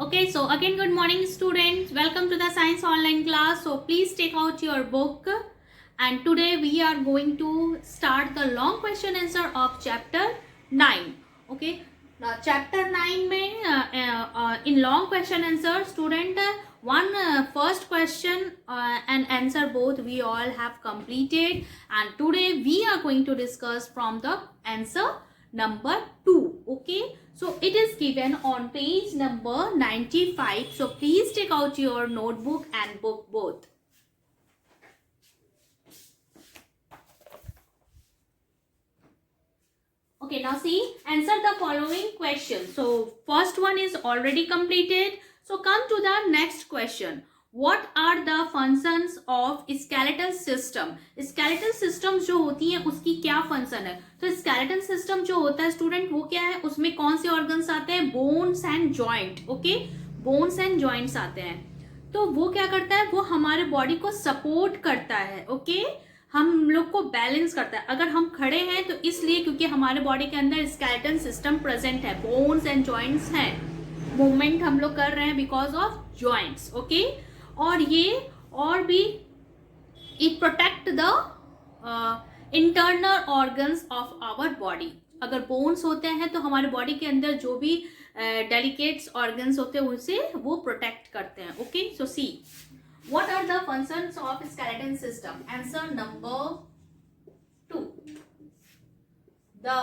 Okay, so again, good morning, students. Welcome to the science online class. So please take out your book, and today we are going to start the long question answer of chapter 9. Okay, now chapter 9 में in long question answer, student one first question and answer both we all have completed, and today we are going to discuss from the answer number 2. Okay, so it is given on page number 95. So please take out your notebook and book both. Okay, now see, answer the following question. So first one is already completed. So come to the next question. What are the functions of skeletal system? Skeletal system जो होती है उसकी क्या function है? तो skeletal system जो होता है स्टूडेंट वो क्या है, उसमें कौन से ऑर्गन्स आते हैं? Bones and joint. Okay, bones and joints आते हैं. तो वो क्या करता है, वो हमारे बॉडी को सपोर्ट करता है. ओके, हम लोग को बैलेंस करता है. अगर हम खड़े हैं तो इसलिए क्योंकि हमारे बॉडी के अंदर स्केलेटन सिस्टम प्रेजेंट है, बोन्स एंड जॉइंट्स हैं. मूवमेंट हम लोग कर रहे हैं बिकॉज ऑफ जॉइंट्स. ओके, और ये और भी it protect the internal organs of our body. अगर बोन्स होते हैं तो हमारे बॉडी के अंदर जो भी डेलिकेट्स ऑर्गन्स होते हैं उसे वो प्रोटेक्ट करते हैं. Okay, so see, what are the functions of skeleton system? Answer number 2. The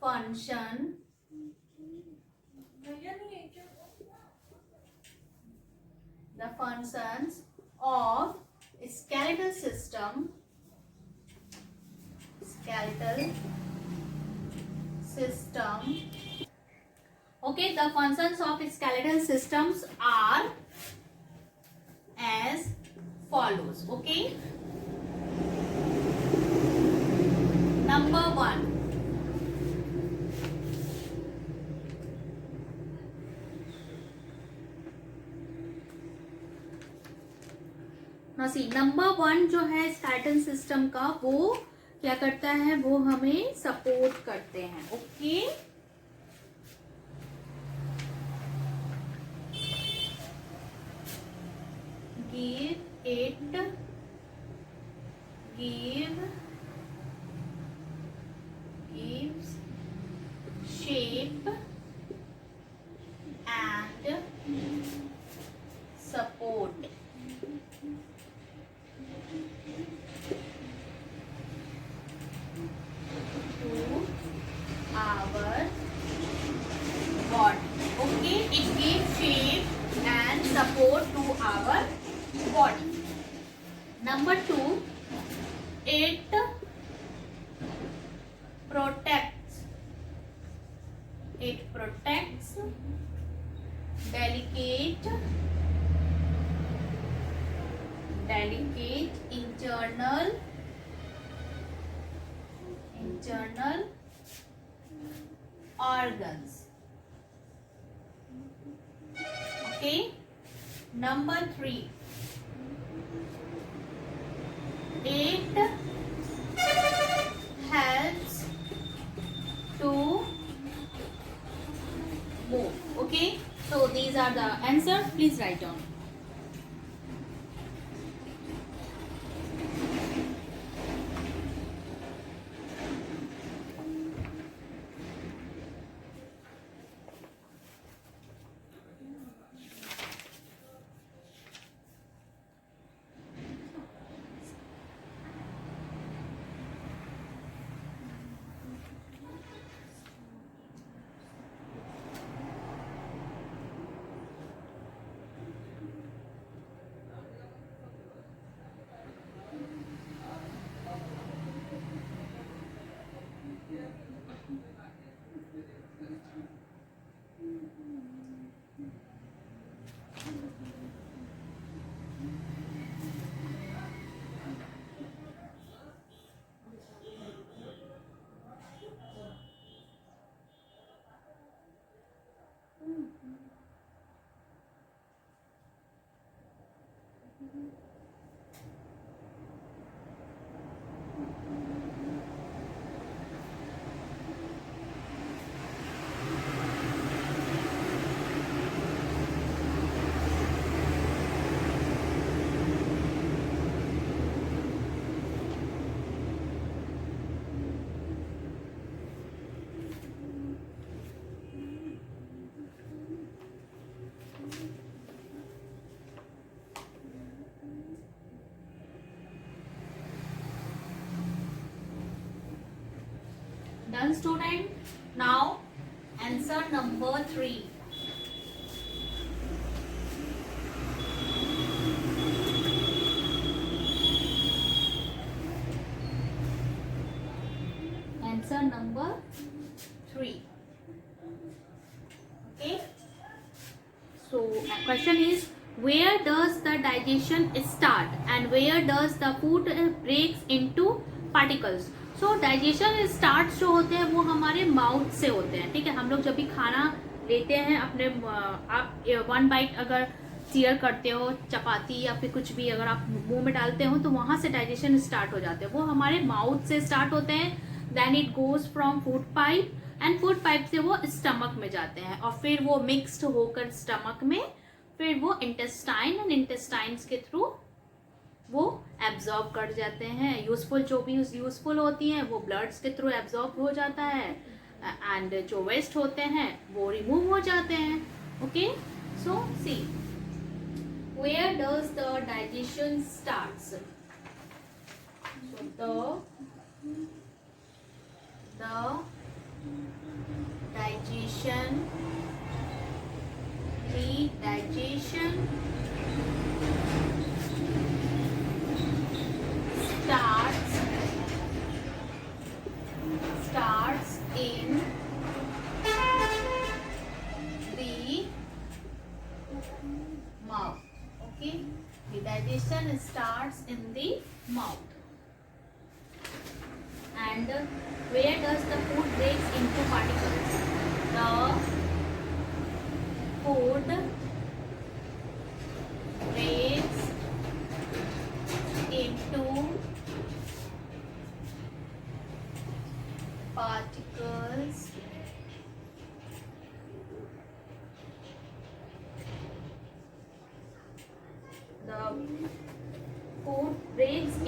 function the functions of skeletal system okay, the functions of skeletal systems are as follows. Okay, number 1, now see, number 1 जो है skeleton system का, वो क्या करता है, वो हमें support करते हैं. Okay, gives shape and support to our body. Okay, it gives shape and support to our body. Number 2, it protects delicate internal organs. Okay, number 3, it helps to move. Okay, so these are the answers. Please write down. Done, student? Now, answer number 3. Answer number 3. Okay. So, question is, where does the digestion start and where does the food breaks into particles? So digestion start जो होते हैं वो हमारे mouth से होते हैं, ठीक है. हम लोग जब भी खाना लेते हैं अपने, आप 1 बाइट अगर चीयर करते हो चपाती या फिर कुछ भी अगर आप मुंह में डालते हो तो वहां से डाइजेशन स्टार्ट हो जाते हैं. वो हमारे माउथ से स्टार्ट होते हैं. Then it goes from food pipe and food pipe से वो स्टमक में जाते हैं और फिर वो मिक्स्ड होकर स्टमक में फिर वो इंटेस्टाइन एंड इंटेस्टाइन्स के थ्रू वो एब्जॉर्ब कर जाते हैं. यूजफुल जो भी यूजफुल होती हैं वो ब्लड्स के थ्रू एब्जॉर्ब हो जाता है एंड जो वेस्ट होते हैं वो रिमूव हो जाते हैं. Okay. So see, where does the digestion starts? So the digestion starts in the mouth. Okay, the digestion starts in the mouth. And where does the food breaks into particles? The food breaks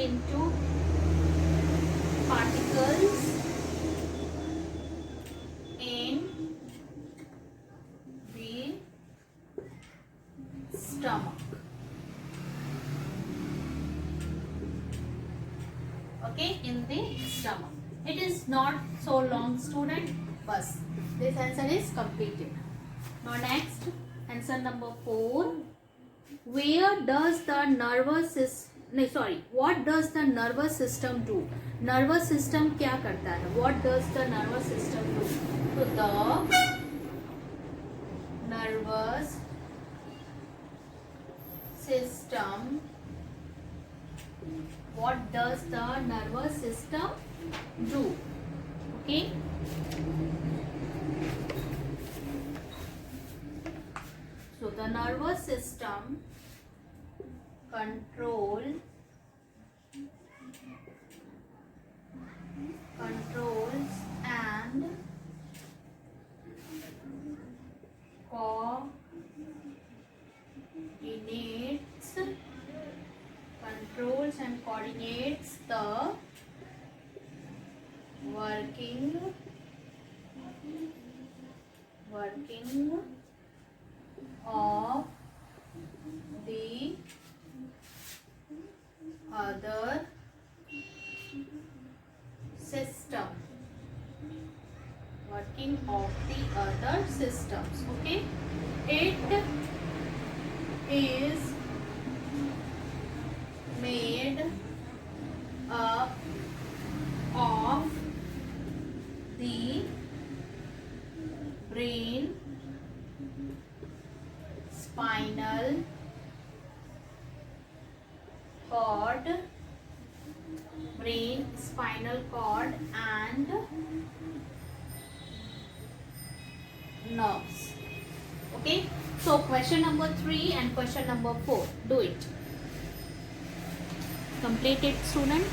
into particles in the stomach. Okay, in the stomach. It is not so long, student. Bus. This answer is completed. Now next, answer number 4. Where does the nervous system, what does the nervous system do? Nervous system क्या करता है? What does the nervous system do? So the nervous system, what does the nervous system do? Okay. So the nervous system controls and coordinates the working of the other system. Working of the other systems. Okay. It is made up of the brain, spinal cord, and nerves. Okay, so question number 3 and question number 4, do it. Complete it, student.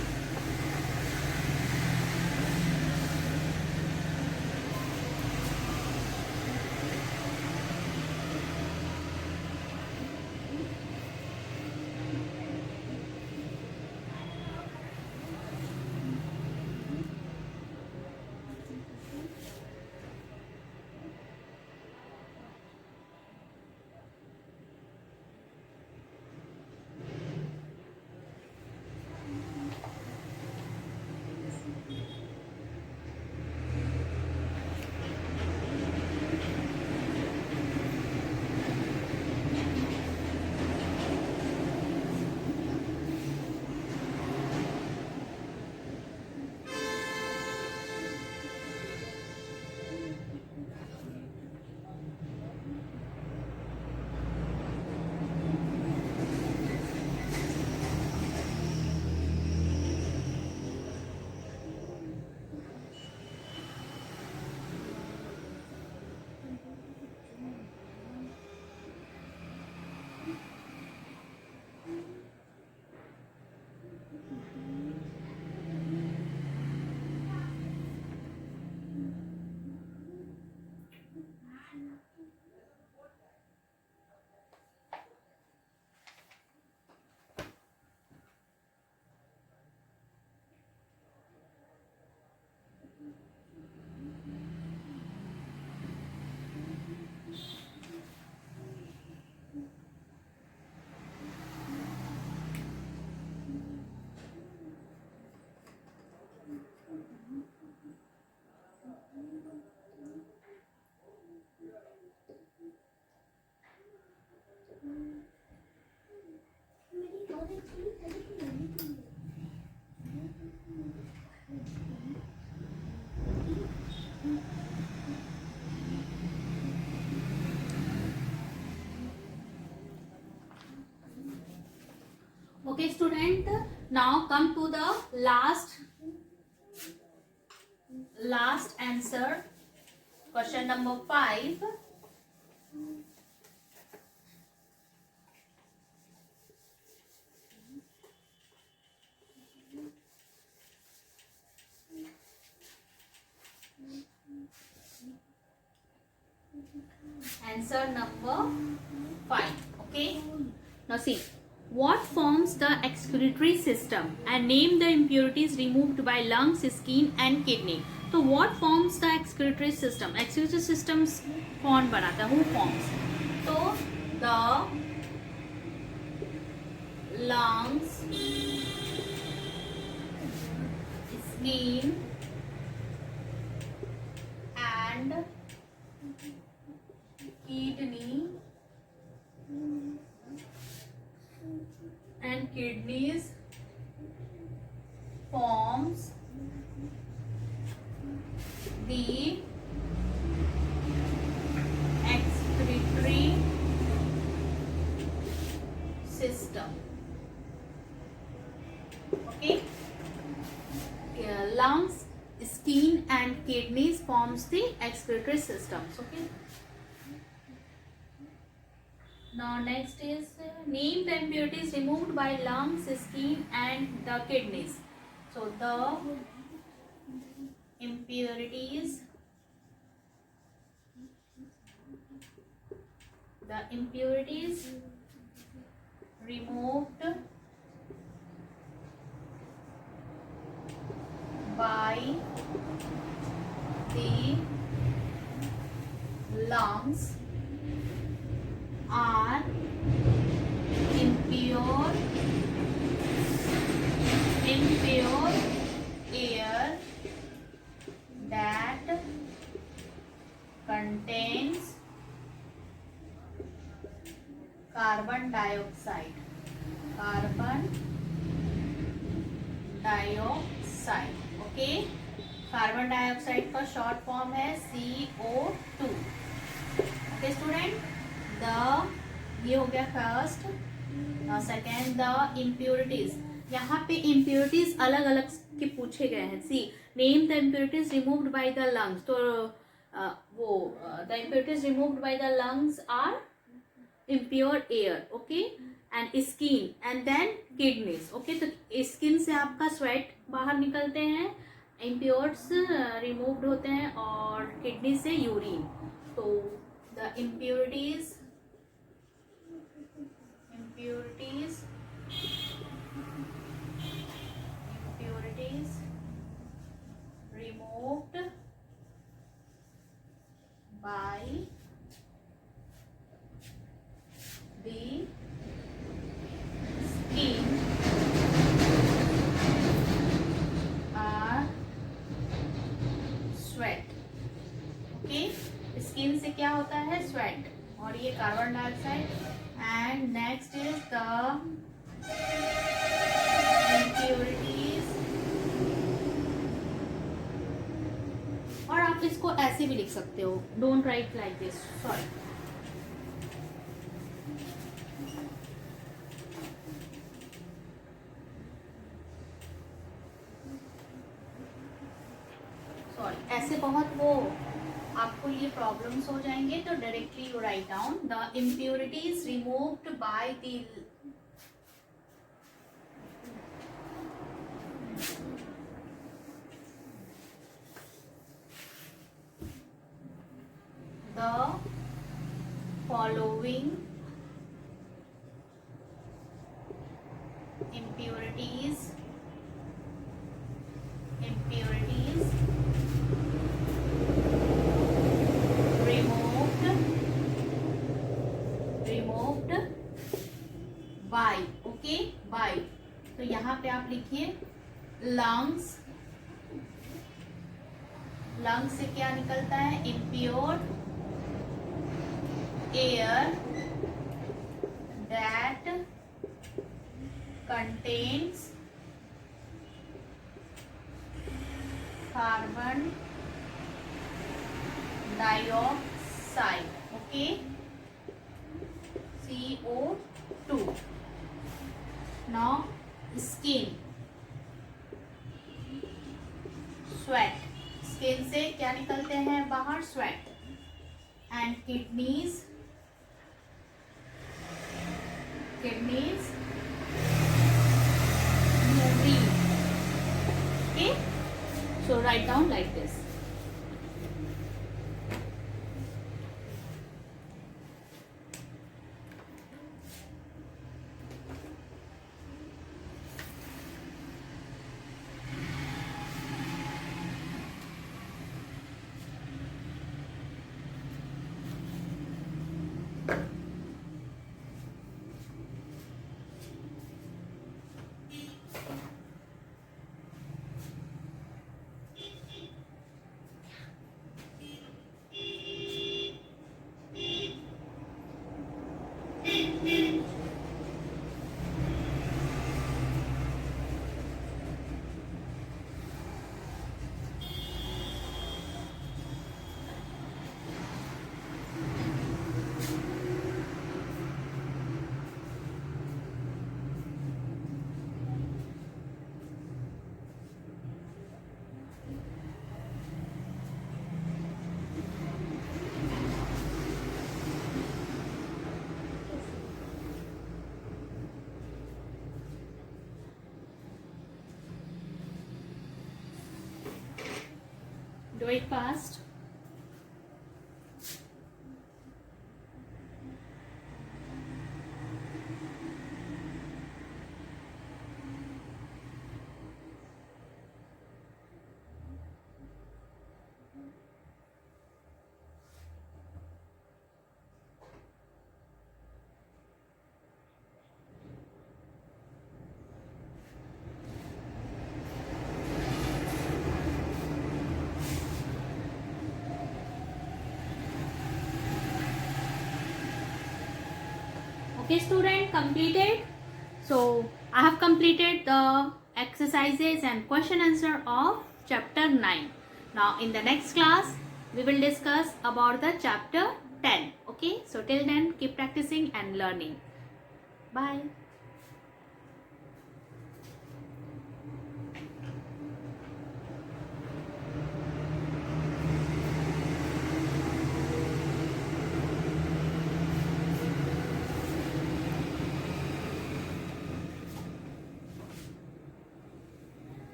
Okay, student. Now come to the last answer. Question number 5. Answer number 5. Okay. Now see. What forms the excretory system and name the impurities removed by lungs, skin and kidney. तो what forms the excretory system? Excretory systems कौन बनाता है? Who forms? तो the lungs, skin and kidneys forms the excretory system. Okay. Lungs, skin and kidneys forms the excretory systems. Okay. Now next is name the impurities removed by lungs, skin and the kidneys. So the impurities removed by the lungs are impure air that contains carbon dioxide. Okay. Carbon dioxide का short form है CO2. Okay student. ये हो गया first. Second the impurities. यहाँ पे impurities अलग अलग के पूछे गए हैं. C name the impurities removed by the lungs. तो the impurities removed by the lungs are impure air. Okay. And skin and then kidneys. Okay. तो स्किन से आपका स्वेट बाहर निकलते हैं, impures रिमूव्ड होते हैं, और किडनी से यूरिन. तो the impurities removed by the skin are sweat. Okay. Skin से क्या होता है? स्वेट. और ये carbon dioxide. And next is the impurities. और आप इसको ऐसे भी लिख सकते हो. Don't write like this. Sorry. ऐसे बहुत वो आपको ये प्रॉब्लम्स हो जाएंगे. तो directly you write down the impurities removed by the following impurities removed by. Okay. by. तो यहाँ पे आप लिखिए lungs से क्या निकलता है? impure air that contains carbon dioxide. Okay. CO2. Now skin, sweat, skin से क्या निकलते हैं बाहर, sweat, and kidneys, kidneys urine. Okay, so write down like this. Do it fast. Okay student, completed. So I have completed the exercises and question answer of chapter 9. Now in the next class we will discuss about the chapter 10. Okay, so till then keep practicing and learning. Bye.